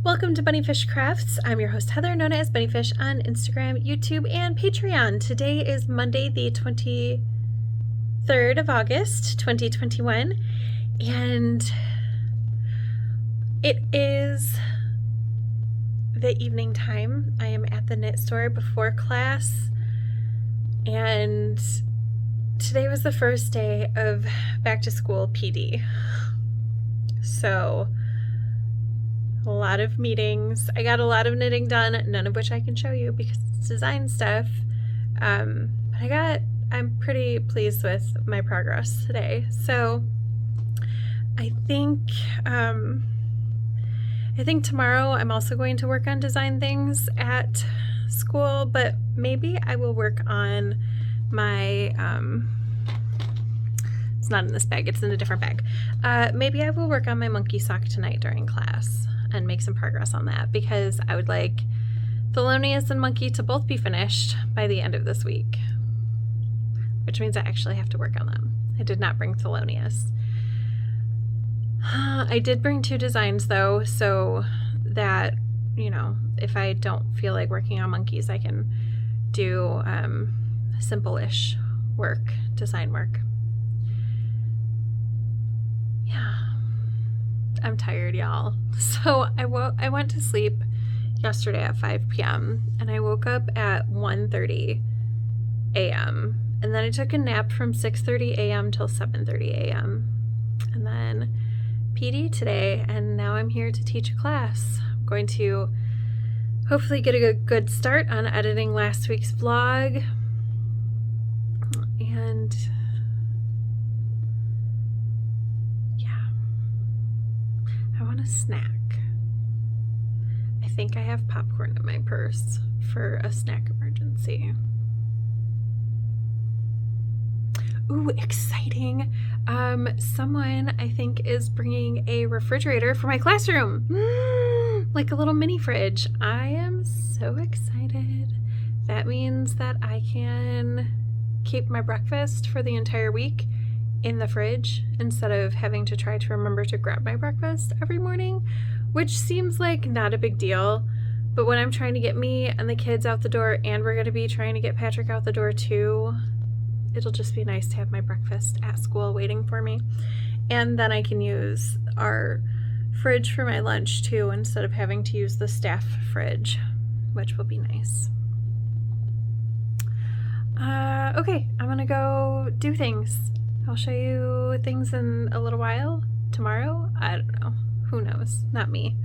Welcome to BunniPhish Crafts. I'm your host Heather, known as BunniPhish on Instagram, YouTube, and Patreon. Today is Monday, the 23rd of August, 2021, and it is the evening time. I am at the knit store before class, and today was the first day of back to school PD. So a lot of meetings. I got a lot of knitting done, none of which I can show you because it's design stuff. But I'm pretty pleased with my progress today. So I think tomorrow I'm also going to work on design things at school, but maybe I will work on my it's not in this bag, it's in a different bag. Maybe I will work on my monkey sock tonight during class and make some progress on that, because I would like Thelonious and Monkey to both be finished by the end of this week, which means I actually have to work on them. I did not bring Thelonious. I did bring 2 designs though, so that, you know, if I don't feel like working on monkeys, I can do simple-ish work, design work. Yeah. I'm tired, y'all. So I went to sleep yesterday at 5 p.m. and I woke up at 1:30 a.m. and then I took a nap from 6:30 a.m. till 7:30 a.m. and then PD today, and now I'm here to teach a class. I'm going to hopefully get a good start on editing last week's vlog, and I want a snack. I think I have popcorn in my purse for a snack emergency. Ooh, exciting. Someone I think is bringing a refrigerator for my classroom. Like a little mini fridge. I am so excited. That means that I can keep my breakfast for the entire week in the fridge instead of having to try to remember to grab my breakfast every morning, which seems like not a big deal, but when I'm trying to get me and the kids out the door, and we're going to be trying to get Patrick out the door too, it'll just be nice to have my breakfast at school waiting for me, and then I can use our fridge for my lunch too instead of having to use the staff fridge, which will be nice. Okay, I'm gonna go do things. I'll show you things in a little while. Tomorrow? I don't know. Who knows? Not me.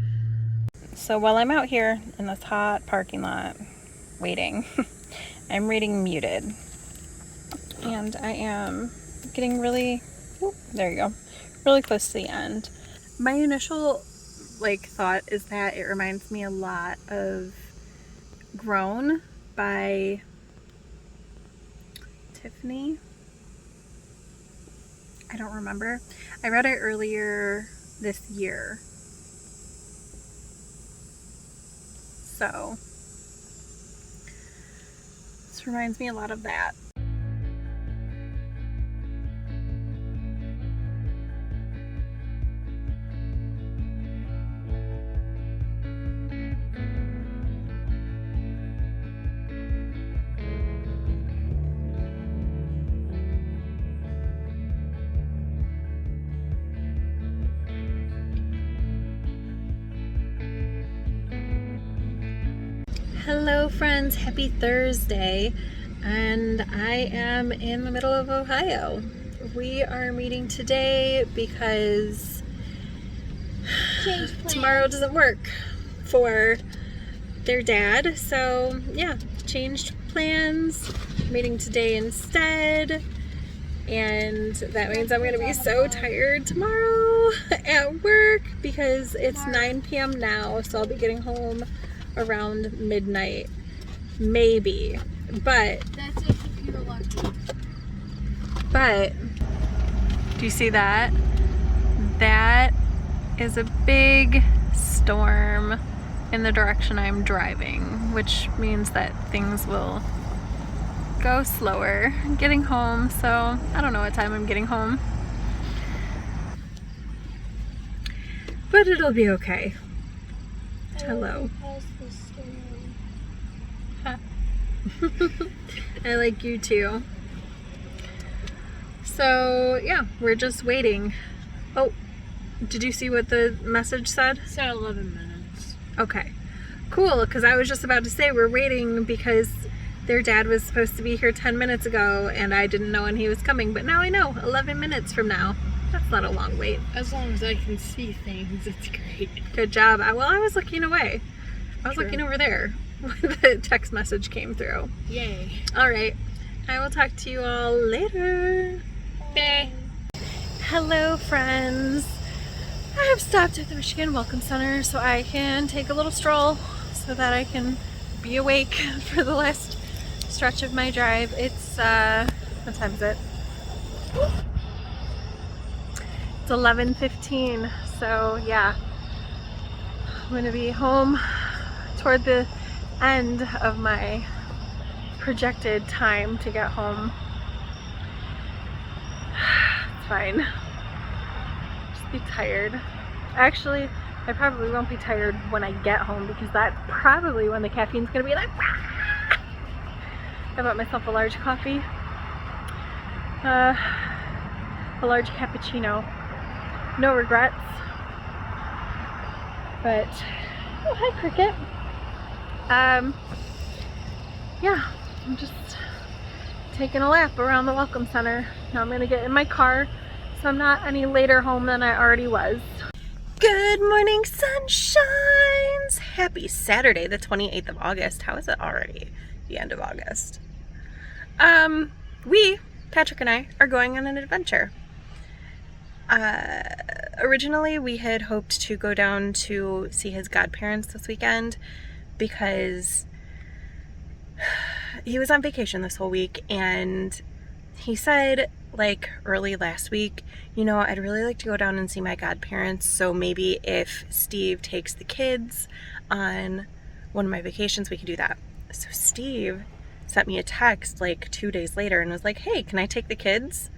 So while I'm out here in this hot parking lot waiting, I'm reading Muted. And I am getting really, there you go, really close to the end. My initial thought is that it reminds me a lot of Grown by Tiffany. I don't remember. I read it earlier this year. So this reminds me a lot of that. Hello friends, happy Thursday, and I am in the middle of Ohio. We are meeting today because tomorrow doesn't work for their dad, so yeah, changed plans, meeting today instead, and that means I'm gonna be so tired tomorrow at work because it's 9 p.m. now, so I'll be getting home around midnight, maybe, but that's if you're lucky. But do you see that? That is a big storm in the direction I'm driving, which means that things will go slower getting home. So I don't know what time I'm getting home, but it'll be okay. Hello. How's the storm? I like you too. So yeah, we're just waiting. Oh, did you see what the message said? It's at 11 minutes. Okay, cool, because I was just about to say we're waiting because their dad was supposed to be here 10 minutes ago and I didn't know when he was coming, but now I know, 11 minutes from now. That's not a long wait. As long as I can see things, it's great. Good job. I was looking away. I was True. looking over there when the text message came through. Yay. All right, I will talk to you all later. Bye. Hello, friends. I have stopped at the Michigan Welcome Center so I can take a little stroll so that I can be awake for the last stretch of my drive. It's, what time is it? It's 11:15, so yeah. I'm gonna be home toward the end of my projected time to get home. It's fine. Just be tired. Actually, I probably won't be tired when I get home because that's probably when the caffeine's gonna be like, I bought myself a large coffee, a large cappuccino. No regrets. But oh, hi Cricket. Yeah, I'm just taking a lap around the Welcome Center. Now I'm gonna get in my car so I'm not any later home than I already was. Good morning, sunshines! Happy Saturday, the 28th of August. How is it already the end of August? Patrick and I, are going on an adventure. Originally we had hoped to go down to see his godparents this weekend because he was on vacation this whole week and he said like early last week, you know, I'd really like to go down and see my godparents, so maybe if Steve takes the kids on one of my vacations we could do that. So Steve sent me a text like 2 days later and was like, hey, can I take the kids?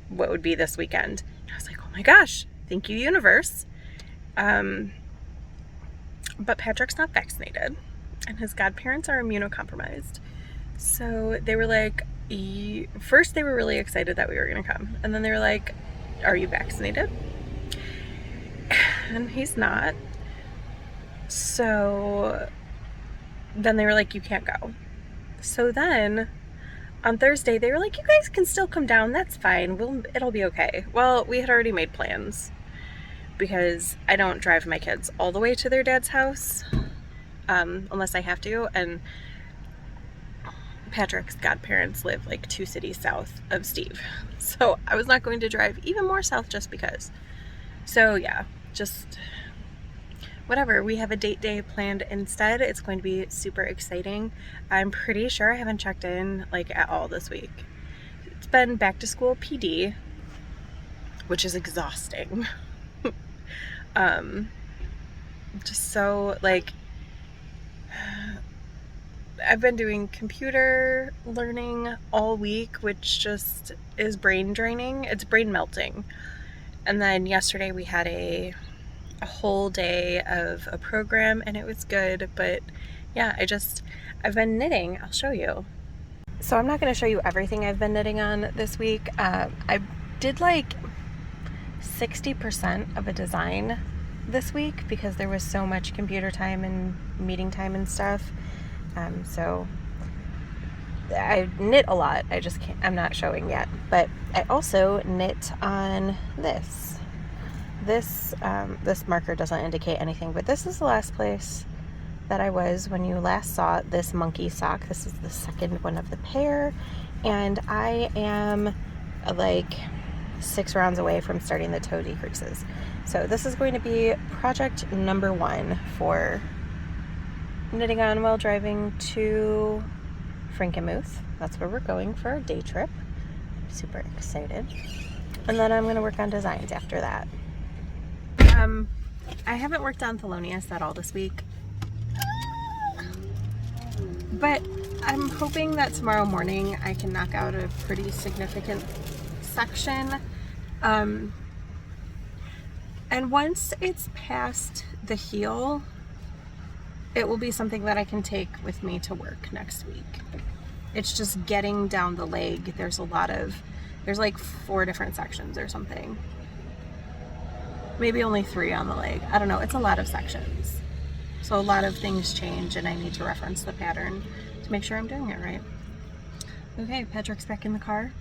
What would be this weekend? And I was like, oh my gosh, thank you, universe. But Patrick's not vaccinated and his godparents are immunocompromised. So they were like, first they were really excited that we were gonna come. And then they were like, are you vaccinated? And he's not. So then they were like, you can't go. So then on Thursday, they were like, you guys can still come down. That's fine. It'll be okay. Well, we had already made plans because I don't drive my kids all the way to their dad's house unless I have to. And Patrick's godparents live like 2 cities south of Steve. So I was not going to drive even more south just because. So yeah, just whatever. We have a date day planned instead. It's going to be super exciting. I'm pretty sure I haven't checked in like at all this week. It's been back to school PD, which is exhausting. Just so like I've been doing computer learning all week, which just is brain draining. It's brain melting. And then yesterday we had a whole day of a program and it was good, but yeah, I've been knitting. I'll show you. So I'm not going to show you everything I've been knitting on this week. I did like 60% of a design this week because there was so much computer time and meeting time and stuff. So I knit a lot. I'm not showing yet, but I also knit on this. This marker doesn't indicate anything, but this is the last place that I was when you last saw this monkey sock. This is the second one of the pair, and I am like 6 rounds away from starting the toe decreases. So this is going to be project number 1 for knitting on while driving to Frankenmuth. That's where we're going for a day trip. I'm super excited. And then I'm going to work on designs after that. I haven't worked on Thelonious at all this week, but I'm hoping that tomorrow morning I can knock out a pretty significant section. And once it's past the heel, it will be something that I can take with me to work next week. It's just getting down the leg. There's like 4 different sections or something. Maybe only 3 on the leg. I don't know. It's a lot of sections. So a lot of things change and I need to reference the pattern to make sure I'm doing it right. Okay, Patrick's back in the car.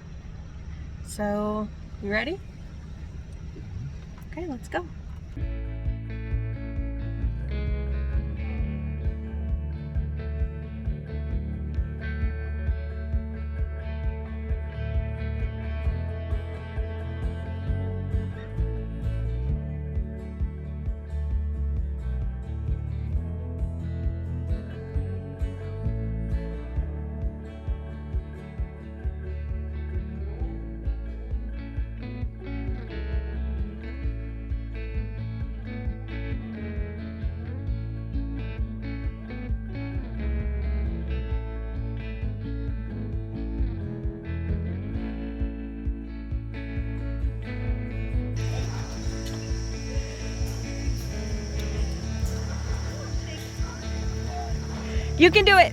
So, you ready? Okay, let's go. You can do it.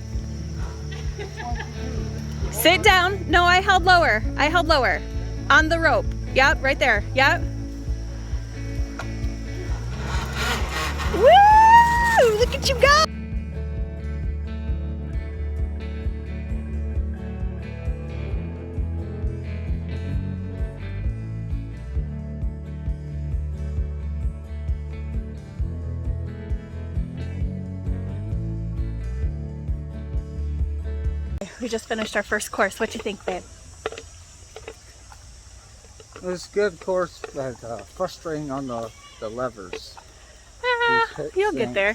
Sit down. No, I held lower. I held lower. On the rope. Yep, right there. Yep. Woo! Look at you go! We just finished our first course. What do you think, babe? It was a good course, but frustrating on the levers. You'll get there.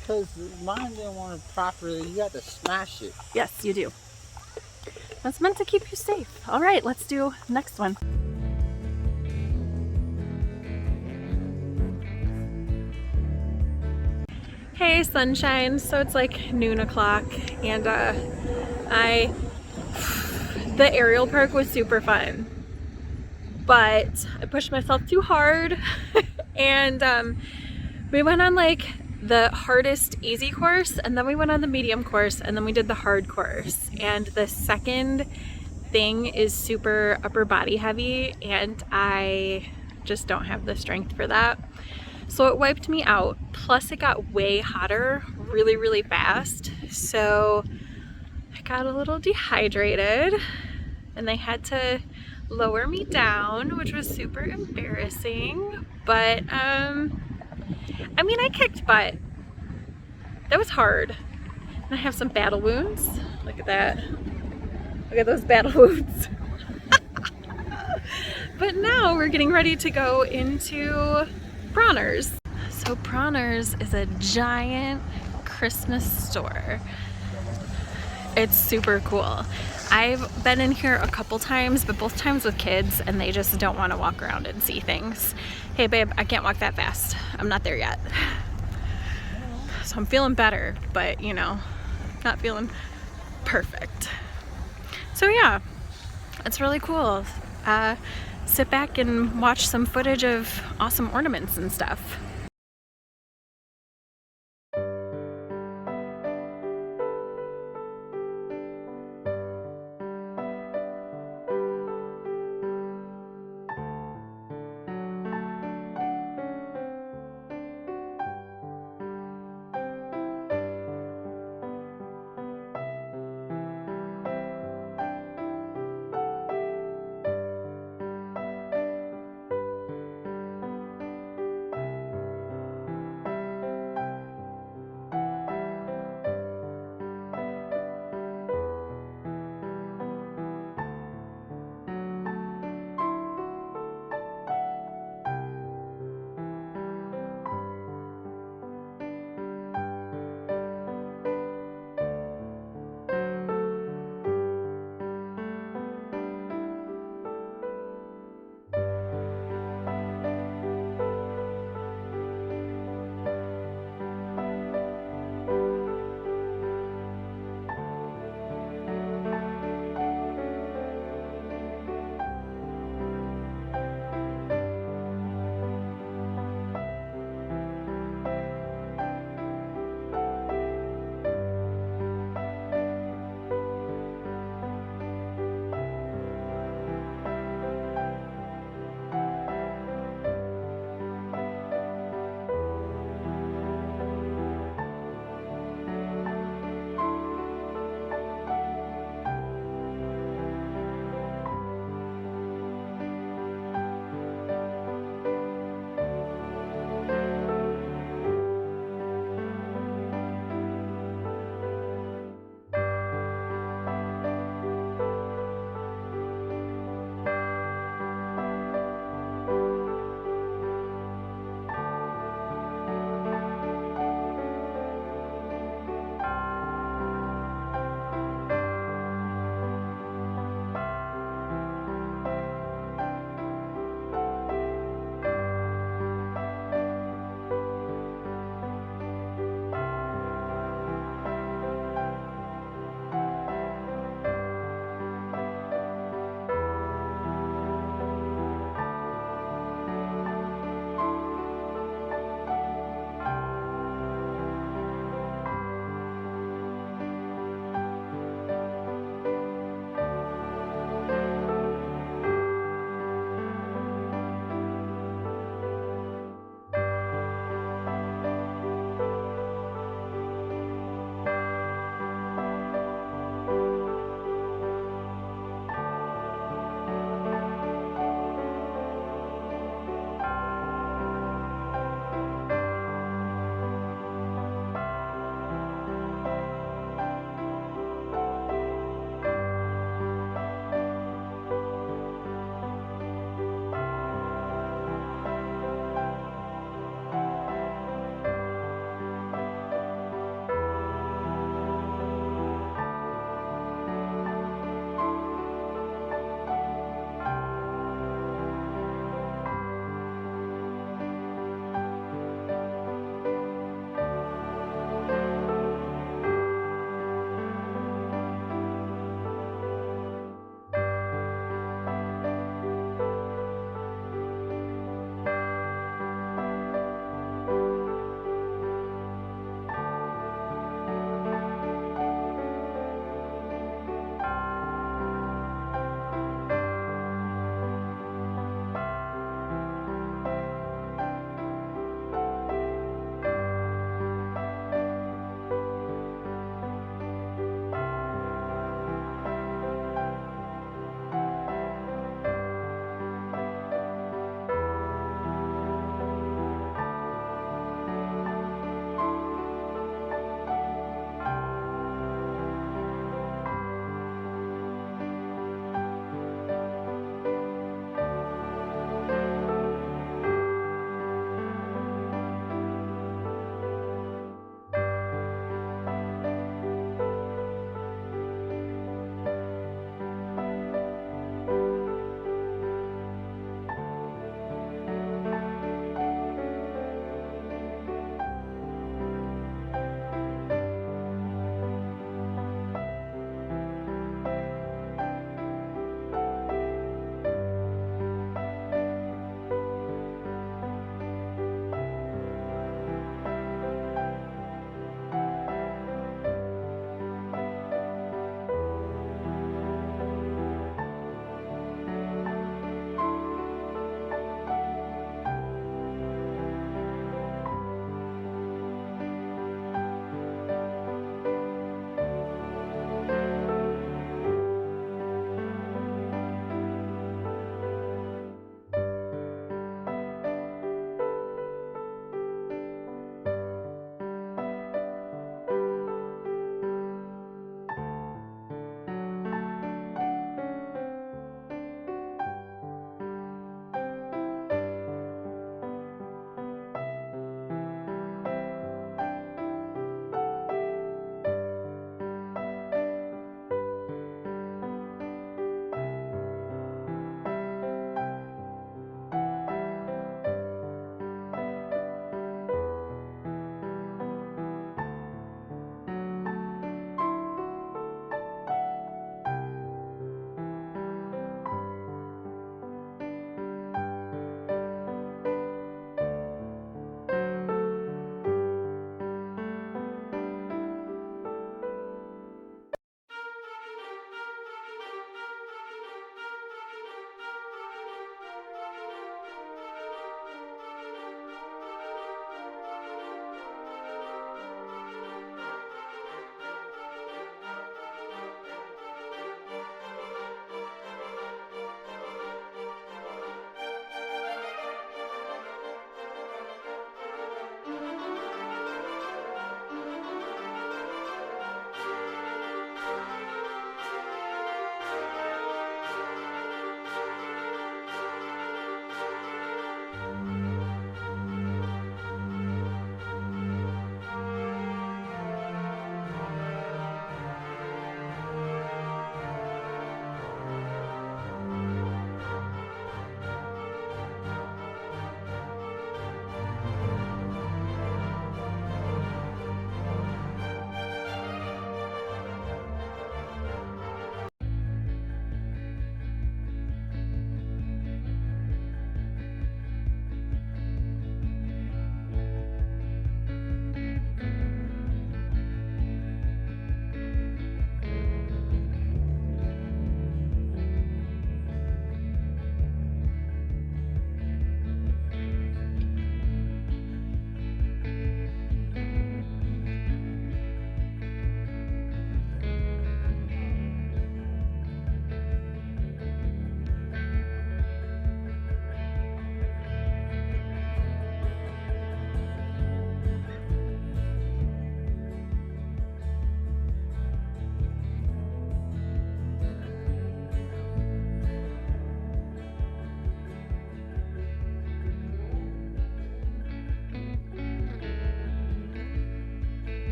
Because mine didn't want it properly. You had to smash it. Yes, you do. That's meant to keep you safe. All right, let's do next one. Hey, sunshine. So it's like noon o'clock, and the aerial park was super fun, but I pushed myself too hard, and we went on like the hardest easy course, and then we went on the medium course, and then we did the hard course. And the second thing is super upper body heavy, and I just don't have the strength for that. So it wiped me out. Plus it got way hotter really, really fast. So I got a little dehydrated and they had to lower me down, which was super embarrassing. But I mean, I kicked butt. That was hard. And I have some battle wounds. Look at that. Look at those battle wounds. But now we're getting ready to go into Bronner's. So Bronner's is a giant Christmas store. It's super cool. I've been in here a couple times, but both times with kids, and they just don't want to walk around and see things. Hey babe, I can't walk that fast. I'm not there yet. So I'm feeling better, but you know, not feeling perfect. So yeah, it's really cool. Sit back and watch some footage of awesome ornaments and stuff.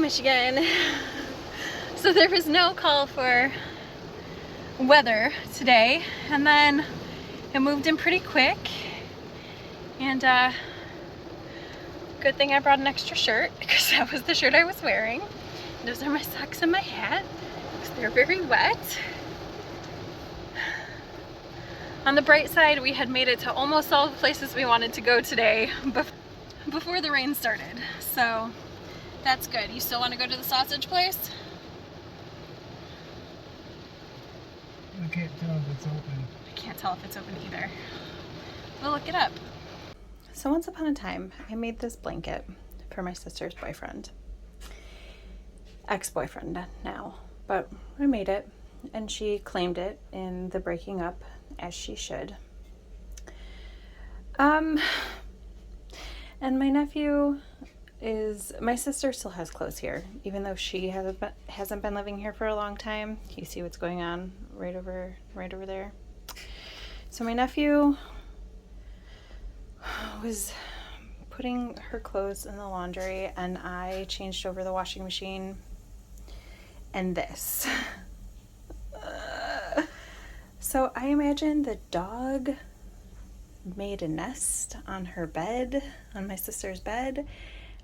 Michigan. So there was no call for weather today, and then it moved in pretty quick, and good thing I brought an extra shirt because that was the shirt I was wearing. Those are my socks and my hat because they're very wet. On the bright side, we had made it to almost all the places we wanted to go today before the rain started, so that's good. You still want to go to the sausage place? I can't tell if it's open. I can't tell if it's open either. We'll look it up. So once upon a time, I made this blanket for my sister's boyfriend. Ex-boyfriend now, but I made it, and she claimed it in the breaking up, as she should. And my nephew my sister still has clothes here, even though she hasn't been living here for a long time. You see what's going on right over there. So my nephew was putting her clothes in the laundry, and I changed over the washing machine, and this. So I imagine the dog made a nest on her bed, on my sister's bed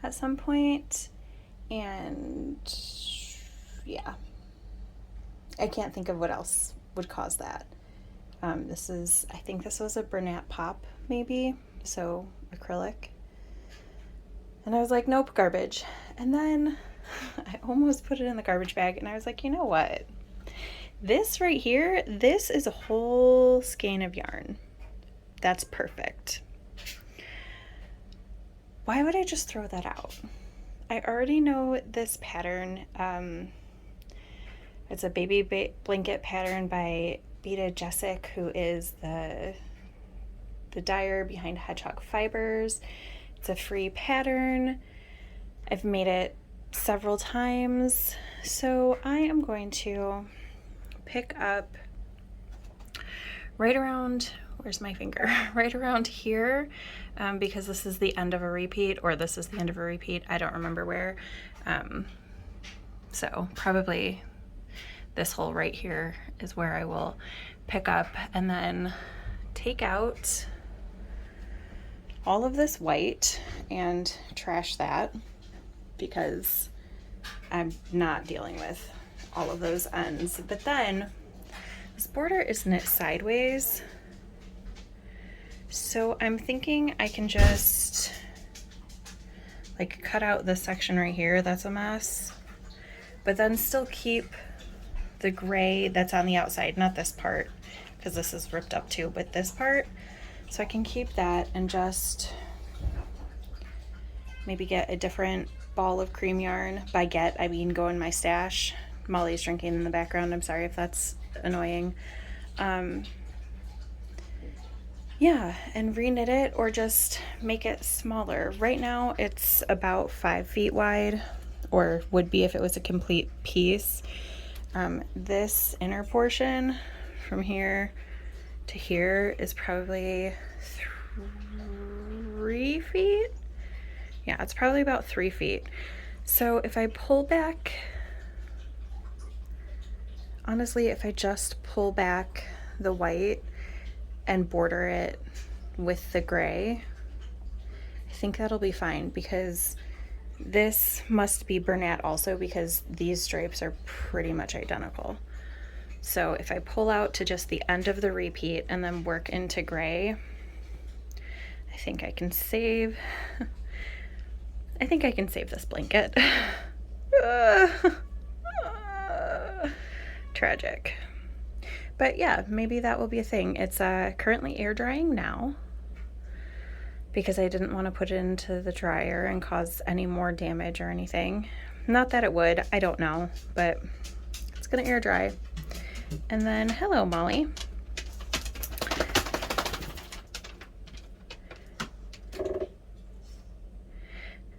at some point, and yeah, I can't think of what else would cause that. I think this was a Bernat pop, maybe, so acrylic. And I was like, nope, garbage. And then I almost put it in the garbage bag, and I was like, you know what? This right here, this is a whole skein of yarn. That's perfect. Why would I just throw that out? I already know this pattern. It's a baby blanket pattern by Beta Jessic, who is the dyer behind Hedgehog Fibers. It's a free pattern. I've made it several times. So I am going to pick up right around, where's my finger? Right around here, because this is the end of a repeat, or this is the end of a repeat. I don't remember where. So probably this hole right here is where I will pick up, and then take out all of this white and trash that, because I'm not dealing with all of those ends. But then this border is knit sideways, so I'm thinking I can just like cut out this section right here that's a mess, but then still keep the gray that's on the outside, not this part because this is ripped up too, but this part. So I can keep that and just maybe get a different ball of cream yarn. By get, I mean go in my stash. Molly's drinking in the background. I'm sorry if that's annoying. Yeah, and reknit it or just make it smaller. Right now it's about 5 feet wide, or would be if it was a complete piece. This inner portion from here to here is probably 3 feet. Yeah, it's probably about 3 feet. So if I pull back, honestly, if I just pull back the white and border it with the gray, I think that'll be fine, because this must be Bernat also, because these stripes are pretty much identical. So if I pull out to just the end of the repeat and then work into gray, I think I can save this blanket. Tragic. But yeah, maybe that will be a thing. It's currently air drying now because I didn't want to put it into the dryer and cause any more damage or anything. Not that it would, I don't know, but it's gonna air dry. And then, hello, Molly.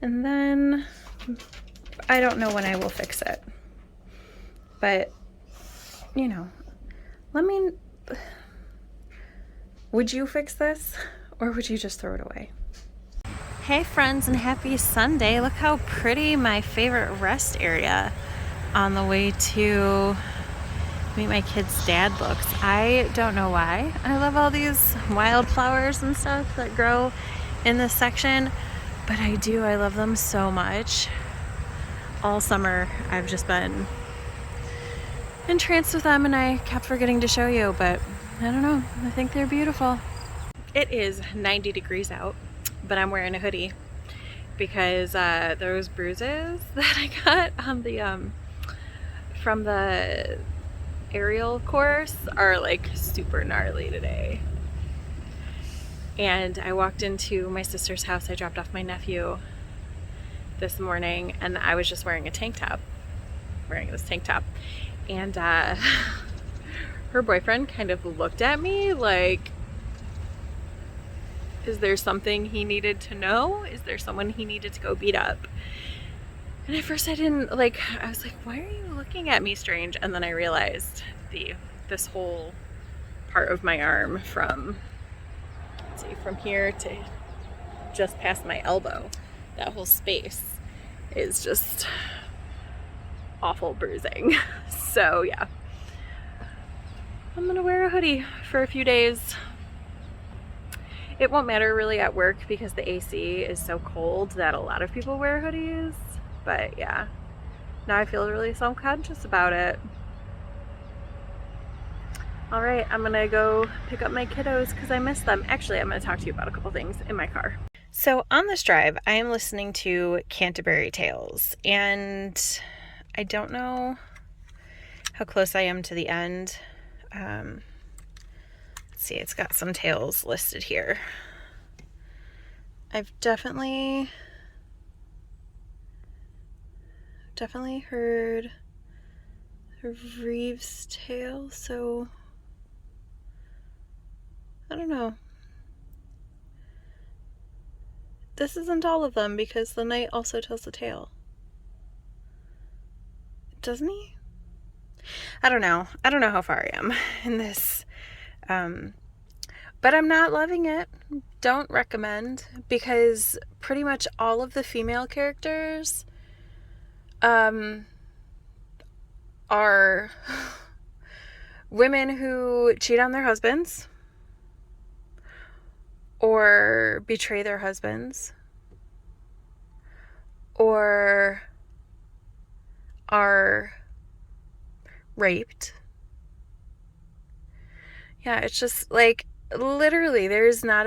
And then, I don't know when I will fix it, but, you know, would you fix this, or would you just throw it away? Hey friends, and happy Sunday. Look how pretty my favorite rest area on the way to meet my kid's dad looks. I don't know why. I love all these wildflowers and stuff that grow in this section, but I do. I love them so much. All summer I've just been entranced with them, and I kept forgetting to show you, but I don't know. I think they're beautiful. It is 90 degrees out, but I'm wearing a hoodie because those bruises that I got on the from the aerial course are like super gnarly today. And I walked into my sister's house. I dropped off my nephew this morning, and I was just wearing this tank top, and her boyfriend kind of looked at me like, is there something he needed to know? Is there someone he needed to go beat up? And at first I didn't, like, I was like, why are you looking at me strange? And then I realized this whole part of my arm from, let's see, from here to just past my elbow, that whole space is just awful bruising. So yeah, I'm gonna wear a hoodie for a few days. It won't matter really at work because the AC is so cold that a lot of people wear hoodies. But yeah, now I feel really self-conscious about it. All right, I'm gonna go pick up my kiddos because I miss them. Actually, I'm gonna talk to you about a couple things in my car. So on this drive, I am listening to Canterbury Tales, and I don't know how close I am to the end. Let's see, it's got some tales listed here. I've definitely heard Reeves' tale, so I don't know. This isn't all of them because the knight also tells the tale. Doesn't he? I don't know. I don't know how far I am in this. But I'm not loving it. Don't recommend, because pretty much all of the female characters are women who cheat on their husbands or betray their husbands or are raped. Yeah, it's just like, literally, there's not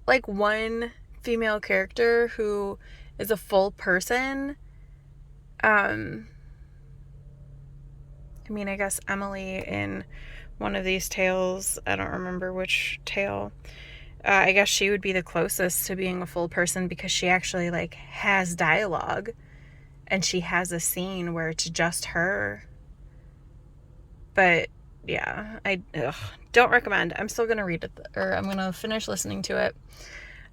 like one female character who is a full person. I mean, I guess Emily in one of these tales, I don't remember which tale, I guess she would be the closest to being a full person because she actually like has dialogue and she has a scene where it's just her. But yeah, I don't recommend. I'm still gonna read it, or I'm gonna finish listening to it.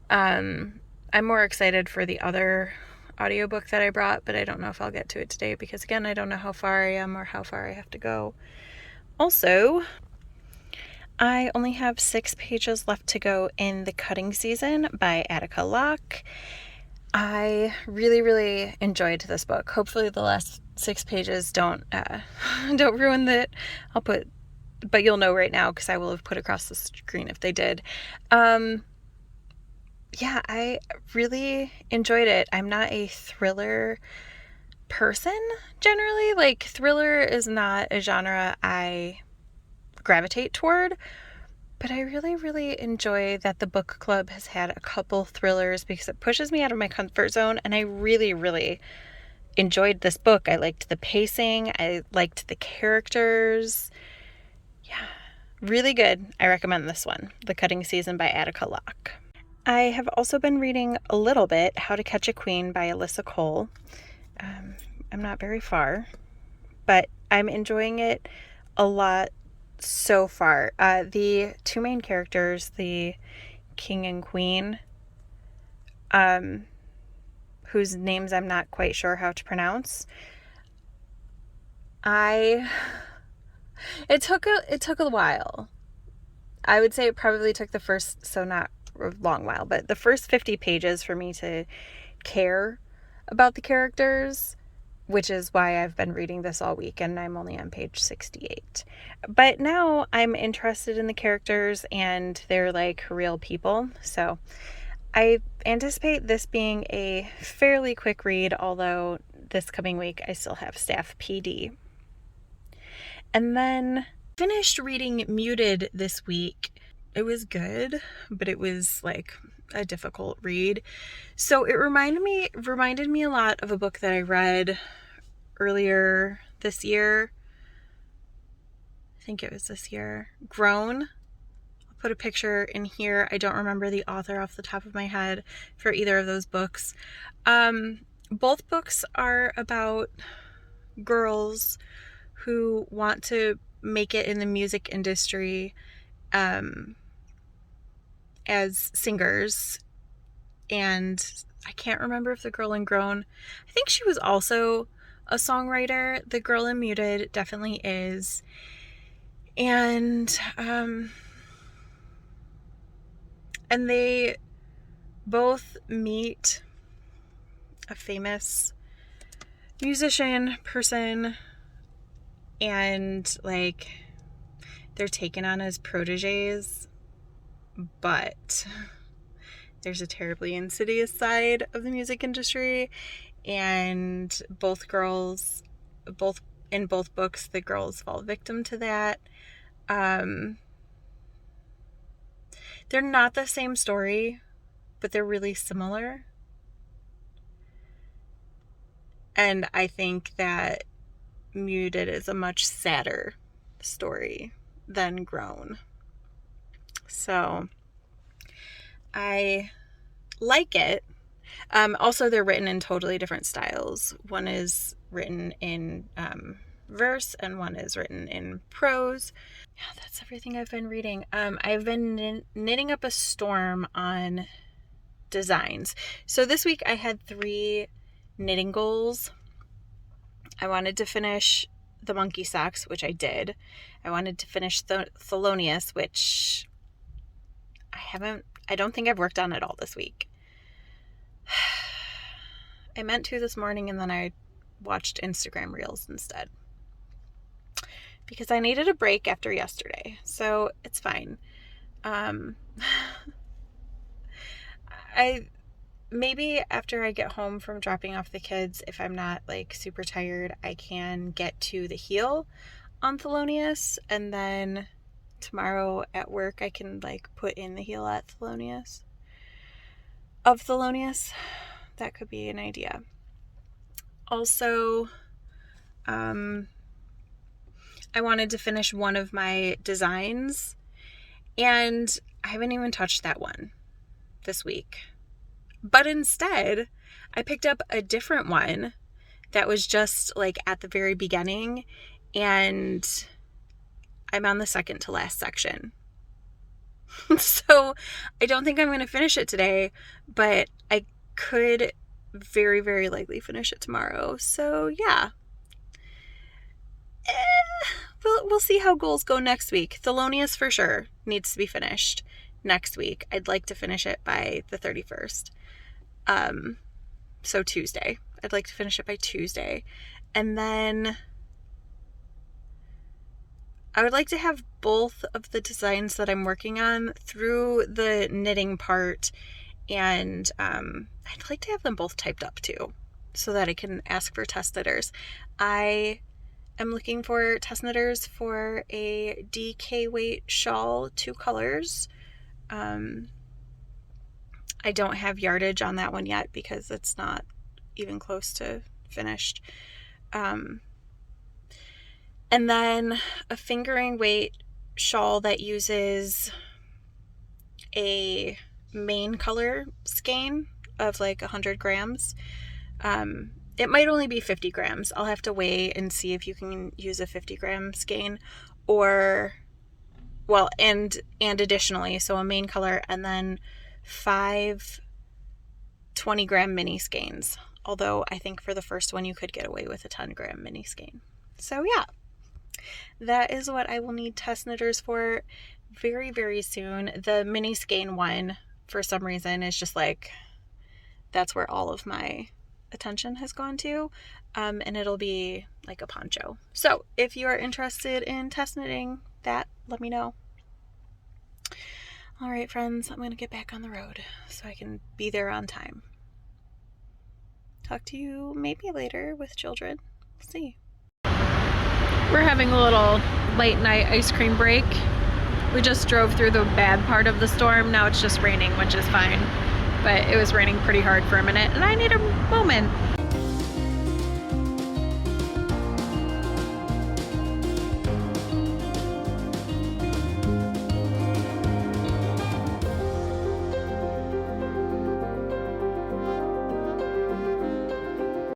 I'm more excited for the other audiobook that I brought, but I don't know if I'll get to it today because, again, I don't know how far I am or how far I have to go. Also, I only have 6 pages left to go in The Cutting Season by Attica Locke. I really, really enjoyed this book. Hopefully the last 6 pages don't ruin it. But you'll know right now because I will have put across the screen if they did. Yeah, I really enjoyed it. I'm not a thriller person generally. Like, thriller is not a genre I gravitate toward, but I really, really enjoy that the book club has had a couple thrillers because it pushes me out of my comfort zone, and I really, really enjoyed this book. I liked the pacing. I liked the characters. Yeah, really good. I recommend this one, The Cutting Season by Attica Locke. I have also been reading a little bit How to Catch a Queen by Alyssa Cole. I'm not very far, but I'm enjoying it a lot so far. The 2 main characters, the king and queen, whose names I'm not quite sure how to pronounce, it took a while. I would say it probably took the first, so not a long while, but the first 50 pages for me to care about the characters, which is why I've been reading this all week, and I'm only on page 68. But now I'm interested in the characters, and they're like real people. So I anticipate this being a fairly quick read, although this coming week I still have staff PD. And then finished reading Muted this week. It was good, but it was like a difficult read. So it reminded me a lot of a book that I read earlier this year. I think it was this year. Grown. I'll put a picture in here. I don't remember the author off the top of my head for either of those books. Both books are about girls who want to make it in the music industry as singers. And I can't remember if the girl in Grown, I think she was also a songwriter. The girl in Muted definitely is. And they both meet a famous musician person, and like they're taken on as proteges, but there's a terribly insidious side of the music industry, and in both books, the girls fall victim to that. They're not the same story, but they're really similar. And I think that Muted is a much sadder story than Grown. So I like it. Also, they're written in totally different styles. One is written in verse and one is written in prose. Yeah, that's everything I've been reading. I've been knitting up a storm on designs. So this week I had 3 knitting goals. I wanted to finish the monkey socks, which I did. I wanted to finish the Thelonious, which I don't think I've worked on it all this week. I meant to this morning, and then I watched Instagram Reels instead. Because I needed a break after yesterday. So it's fine. Maybe after I get home from dropping off the kids, if I'm not like super tired, I can get to the heel on Thelonious, and then tomorrow at work I can like put in the heel at Thelonious. That could be an idea. Also, I wanted to finish one of my designs, and I haven't even touched that one this week. But instead, I picked up a different one that was just like at the very beginning, and I'm on the second to last section. So I don't think I'm going to finish it today, but I could very, very likely finish it tomorrow. So yeah. We'll see how goals go next week. Thelonious for sure needs to be finished next week. I'd like to finish it by the 31st. So Tuesday. I'd like to finish it by Tuesday. And then I would like to have both of the designs that I'm working on through the knitting part, and I'd like to have them both typed up too, so that I can ask for test knitters. I am looking for test knitters for a DK weight shawl, 2 colors. I don't have yardage on that one yet because it's not even close to finished. And then a fingering weight shawl that uses a main color skein of like 100 grams. It might only be 50 grams. I'll have to weigh and see if you can use a 50 gram skein, or, well, and additionally, so a main color and then 5 20-gram mini skeins. Although I think for the first one you could get away with a 10-gram mini skein. So yeah, that is what I will need test knitters for very, very soon. The mini skein one for some reason is just like, that's where all of my attention has gone to. And it'll be like a poncho. So if you are interested in test knitting that, let me know. All right, friends, I'm going to get back on the road so I can be there on time. Talk to you maybe later with children. We'll see. We're having a little late night ice cream break. We just drove through the bad part of the storm. Now it's just raining, which is fine. But it was raining pretty hard for a minute, and I need a moment.